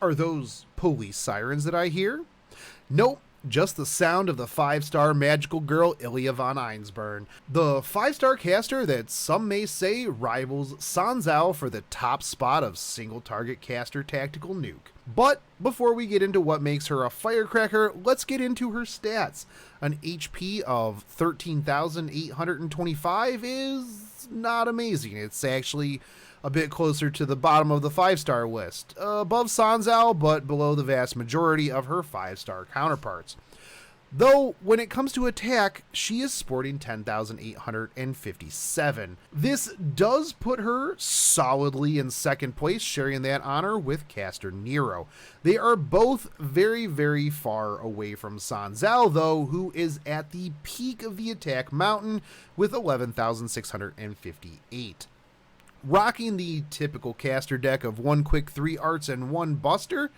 Are those police sirens that I hear? Nope, just the sound of the 5-star magical girl Illya von Einzbern, the 5-star caster that some may say rivals Sanzao for the top spot of single target caster tactical nuke. But before we get into what makes her a firecracker, let's get into her stats. An HP of 13,825 is not amazing. It's actually a bit closer to the bottom of the 5-star list, above Sanzao, but below the vast majority of her 5-star counterparts. Though, when it comes to attack, she is sporting 10,857. This does put her solidly in second place, sharing that honor with caster Nero. They are both very, very far away from Sanzao, though, who is at the peak of the attack mountain with 11,658. Rocking the typical caster deck of 1 quick, 3 arts, and 1 buster.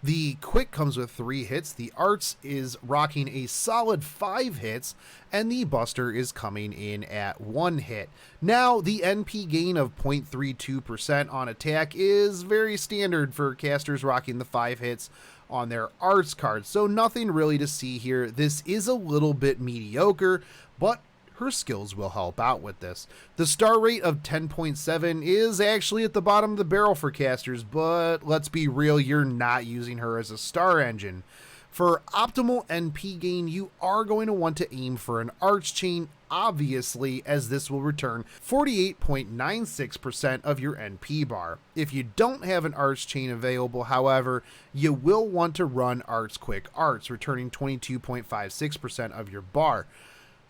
The quick comes with 3 hits, the arts is rocking a solid 5 hits, and the buster is coming in at 1 hit. Now, the NP gain of 0.32% on attack is very standard for casters rocking the 5 hits on their arts cards, so nothing really to see here. This is a little bit mediocre, but her skills will help out with this. The star rate of 10.7 is actually at the bottom of the barrel for casters, but let's be real, you're not using her as a star engine. For optimal NP gain, you are going to want to aim for an arch chain, obviously, as this will return 48.96% of your NP bar. If you don't have an arch chain available, however, you will want to run arts quick arts, returning 22.56% of your bar.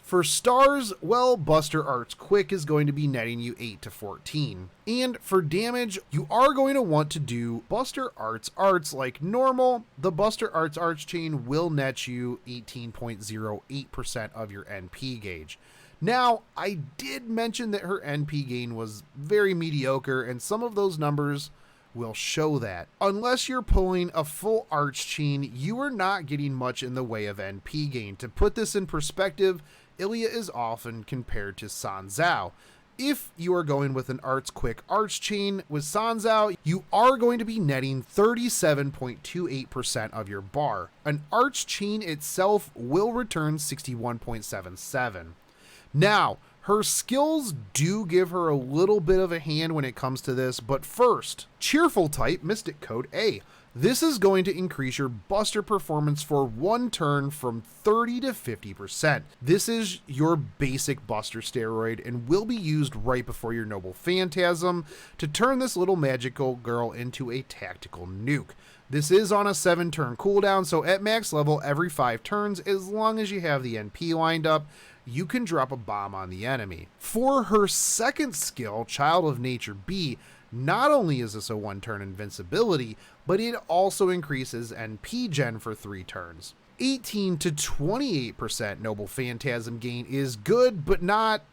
For stars, well, Buster Arts Quick is going to be netting you 8 to 14. And for damage, you are going to want to do Buster Arts Arts like normal. The Buster Arts Arts chain will net you 18.08% of your NP gauge. Now, I did mention that her NP gain was very mediocre, and some of those numbers will show that. Unless you're pulling a full arch chain, you are not getting much in the way of NP gain. To put this in perspective, Illya is often compared to Sanzao. If you are going with an arts quick arch chain with Sanzao, you are going to be netting 37.28% of your bar. An arch chain itself will return 61.77. Now, her skills do give her a little bit of a hand when it comes to this, but first, Cheerful type Mystic Code A. This is going to increase your buster performance for 1 turn from 30 to 50%. This is your basic buster steroid and will be used right before your Noble Phantasm to turn this little magical girl into a tactical nuke. This is on a 7-turn cooldown, so at max level every 5 turns, as long as you have the NP lined up, you can drop a bomb on the enemy. For her second skill, Child of Nature B, not only is this a 1-turn invincibility, but it also increases NP gen for 3 turns. 18 to 28% Noble Phantasm gain is good, but not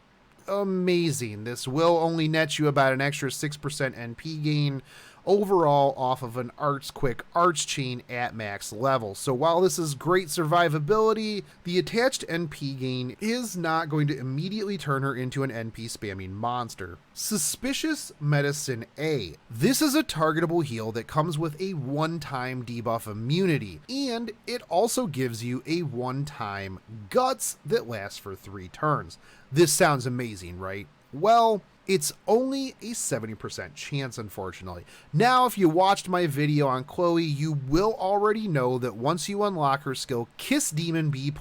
amazing. This will only net you about an extra 6% NP gain overall off of an Arts Quick Arch Chain at max level. So while this is great survivability, the attached NP gain is not going to immediately turn her into an NP spamming monster. Suspicious Medicine A. This is a targetable heal that comes with a 1-time debuff immunity, and it also gives you a 1-time guts that lasts for 3 turns. This sounds amazing, right? Well, it's only a 70% chance, unfortunately. Now, if you watched my video on Chloe, you will already know that once you unlock her skill, Kiss Demon B++,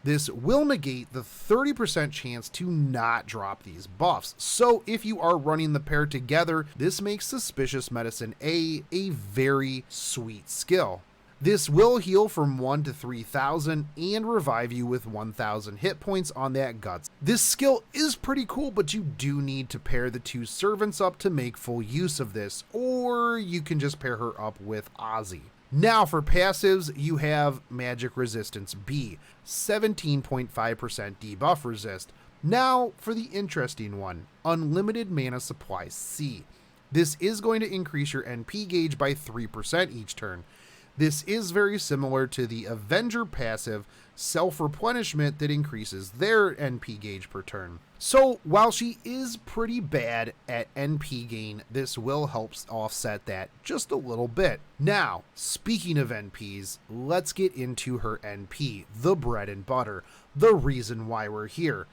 this will negate the 30% chance to not drop these buffs. So if you are running the pair together, this makes Suspicious Medicine A very sweet skill. This will heal from 1 to 3,000 and revive you with 1,000 hit points on that guts. This skill is pretty cool, but you do need to pair the 2 servants up to make full use of this, or you can just pair her up with Ozzy. Now for passives, you have Magic Resistance B, 17.5% debuff resist. Now for the interesting one, Unlimited Mana Supply C. This is going to increase your NP gauge by 3% each turn. This is very similar to the Avenger passive self-replenishment that increases their NP gauge per turn. So while she is pretty bad at NP gain, this will help offset that just a little bit. Now, speaking of NPs, let's get into her NP, the bread and butter, the reason why we're here.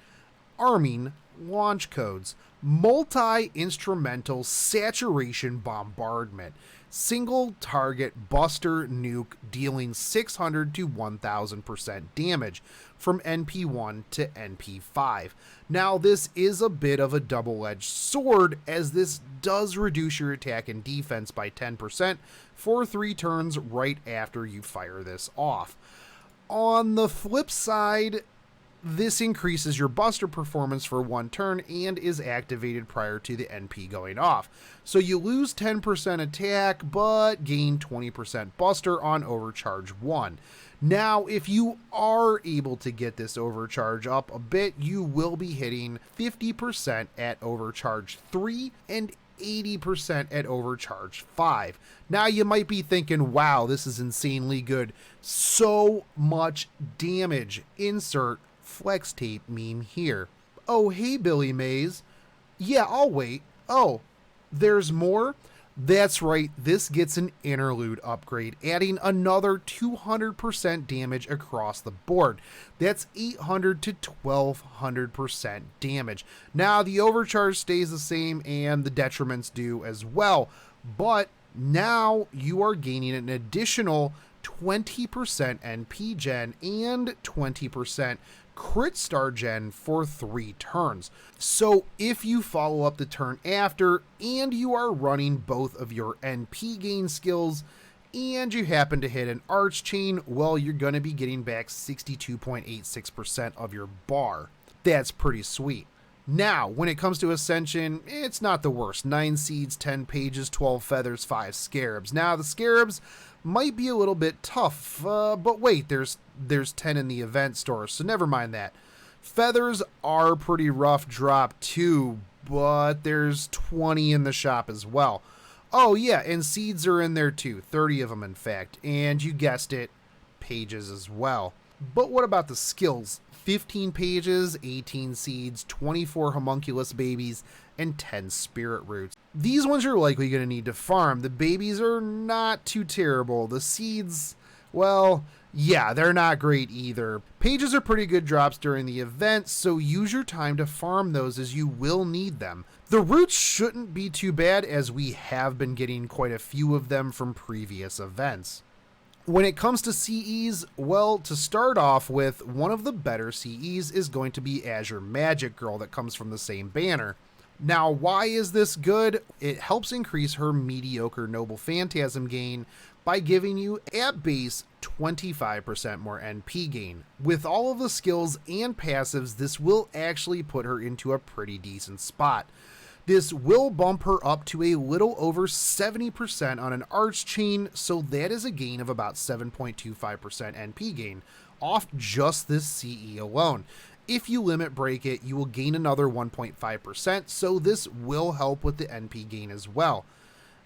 Arming launch codes, multi-instrumental saturation bombardment, single target buster nuke dealing 600 to 1000% damage from NP1 to NP5. Now this is a bit of a double-edged sword, as this does reduce your attack and defense by 10% for 3 turns right after you fire this off. On the flip side, this increases your buster performance for 1 turn and is activated prior to the NP going off. So you lose 10% attack, but gain 20% buster on overcharge 1. Now, if you are able to get this overcharge up a bit, you will be hitting 50% at overcharge 3 and 80% at overcharge 5. Now you might be thinking, wow, this is insanely good. So much damage. Insert flex tape meme here. Oh, hey, Billy Mays. Yeah, I'll wait. Oh, there's more? That's right, this gets an interlude upgrade, adding another 200% damage across the board. That's 800 to 1200% damage. Now, the overcharge stays the same and the detriments do as well, but now you are gaining an additional 20% NP gen and 20% crit star gen for 3 turns. So if you follow up the turn after and you are running both of your NP gain skills and you happen to hit an arch chain, well, you're going to be getting back 62.86% of your bar. That's pretty sweet. Now, when it comes to Ascension, it's not the worst. 9 seeds, 10 pages, 12 feathers, 5 scarabs. Now, the scarabs might be a little bit tough, but wait, there's 10 in the event store, so never mind that. Feathers are pretty rough drop too, but there's 20 in the shop as well. Oh yeah, and seeds are in there too, 30 of them in fact, and you guessed it, pages as well. But what about the skills? 15 pages, 18 seeds, 24 homunculus babies, and 10 spirit roots. These ones you're likely going to need to farm. The babies are not too terrible. The seeds, well, yeah, they're not great either. Pages are pretty good drops during the event, so use your time to farm those as you will need them. The roots shouldn't be too bad, as we have been getting quite a few of them from previous events. When it comes to CEs, well, to start off with, one of the better CEs is going to be Azure Magic Girl that comes from the same banner. Now, why is this good? It helps increase her mediocre Noble Phantasm gain by giving you, at base, 25% more NP gain. With all of the skills and passives, this will actually put her into a pretty decent spot. This will bump her up to a little over 70% on an arch chain, so that is a gain of about 7.25% NP gain off just this CE alone. If you limit break it, you will gain another 1.5%, so this will help with the NP gain as well.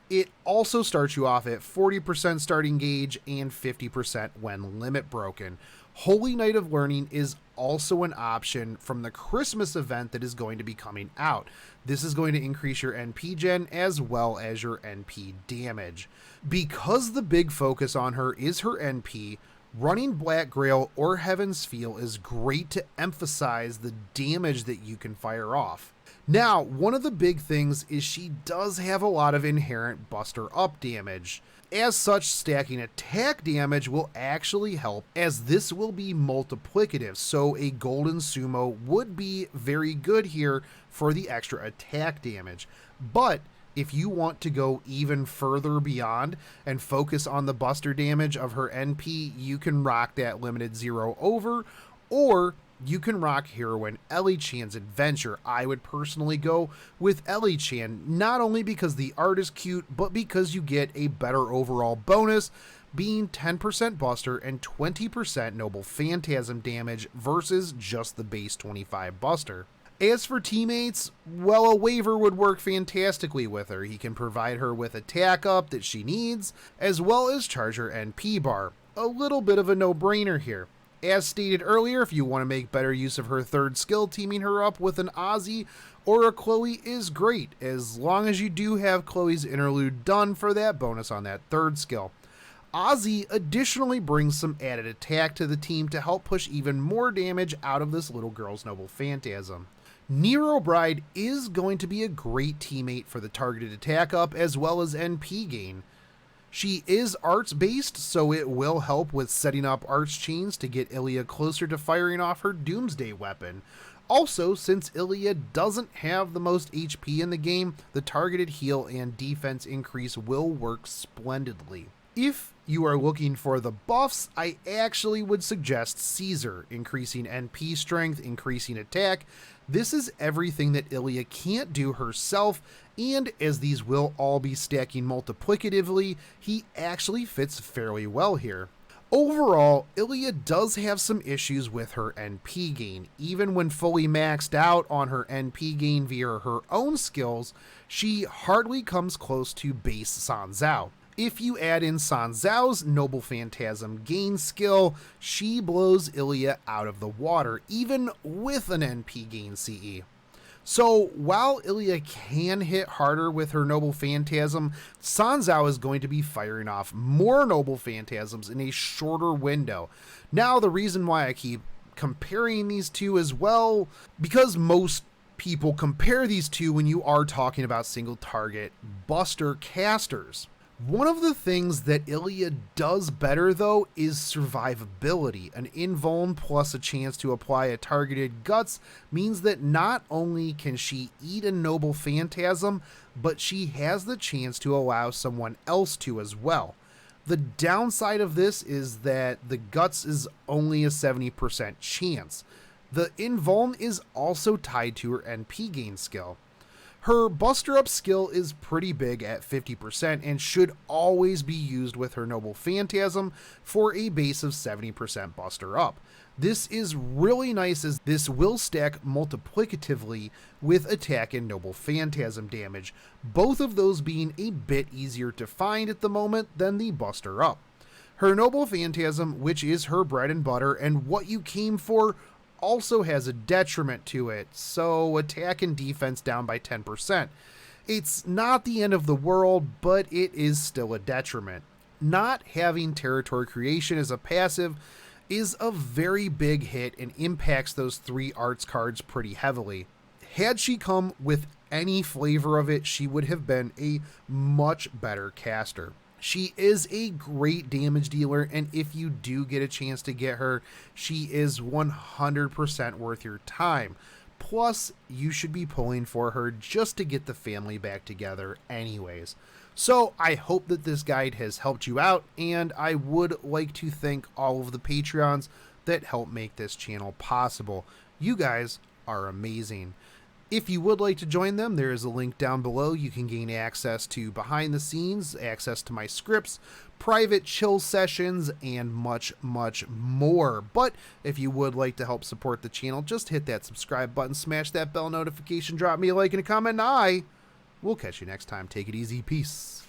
It also starts you off at 40% starting gauge and 50% when limit broken. Holy Knight of Learning is also an option from the Christmas event that is going to be coming out. This is going to increase your NP gen as well as your NP damage. Because the big focus on her is her NP, running Black Grail or Heaven's Feel is great to emphasize the damage that you can fire off. Now, one of the big things is she does have a lot of inherent buster up damage. As such, stacking attack damage will actually help, as this will be multiplicative, so a Golden Sumo would be very good here for the extra attack damage. But if you want to go even further beyond and focus on the buster damage of her NP, you can rock that limited 0 over, or you can rock Heroine Ellie Chan's Adventure. I would personally go with Ellie Chan, not only because the art is cute, but because you get a better overall bonus, being 10% buster and 20% Noble Phantasm damage versus just the base 25 buster. As for teammates, well, a waiver would work fantastically with her. He can provide her with attack up that she needs, as well as charge her NP bar. A little bit of a no-brainer here. As stated earlier, if you want to make better use of her third skill, teaming her up with an Ozzy or a Chloe is great, as long as you do have Chloe's interlude done for that bonus on that third skill. Ozzy additionally brings some added attack to the team to help push even more damage out of this little girl's noble phantasm. Nero Bride is going to be a great teammate for the targeted attack up as well as NP gain. She is arts based, so it will help with setting up arts chains to get Illya closer to firing off her Doomsday weapon. Also, since Illya doesn't have the most HP in the game, the targeted heal and defense increase will work splendidly. If you are looking for the buffs, I actually would suggest Caesar, increasing NP strength, increasing attack. This is everything that Illya can't do herself, and as these will all be stacking multiplicatively, he actually fits fairly well here. Overall, Illya does have some issues with her NP gain. Even when fully maxed out on her NP gain via her own skills, she hardly comes close to base San Zhao. If you add in San Zhao's Noble Phantasm gain skill, she blows Illya out of the water, even with an NP gain CE. So while Illya can hit harder with her Noble Phantasm, San Zhao is going to be firing off more Noble Phantasms in a shorter window. Now, the reason why I keep comparing these two as well, because most people compare these two when you are talking about single target buster casters. One of the things that Illya does better, though, is survivability. An invuln plus a chance to apply a targeted guts means that not only can she eat a Noble Phantasm, but she has the chance to allow someone else to as well. The downside of this is that the guts is only a 70% chance. The invuln is also tied to her NP gain skill. Her Buster Up skill is pretty big at 50% and should always be used with her Noble Phantasm for a base of 70% Buster Up. This is really nice as this will stack multiplicatively with attack and Noble Phantasm damage, both of those being a bit easier to find at the moment than the Buster Up. Her Noble Phantasm, which is her bread and butter and what you came for, also has a detriment to it, so attack and defense down by 10%. It's not the end of the world, but it is still a detriment. Not having territory creation as a passive is a very big hit and impacts those 3 arts cards pretty heavily. Had she come with any flavor of it, she would have been a much better caster. She is a great damage dealer, and if you do get a chance to get her, she is 100% worth your time. Plus, you should be pulling for her just to get the family back together anyways. So I hope that this guide has helped you out, and I would like to thank all of the Patreons that help make this channel possible. You guys are amazing. If you would like to join them, there is a link down below. You can gain access to behind the scenes, access to my scripts, private chill sessions, and much, much more. But if you would like to help support the channel, just hit that subscribe button, smash that bell notification, drop me a like and a comment, and I will catch you next time. Take it easy. Peace.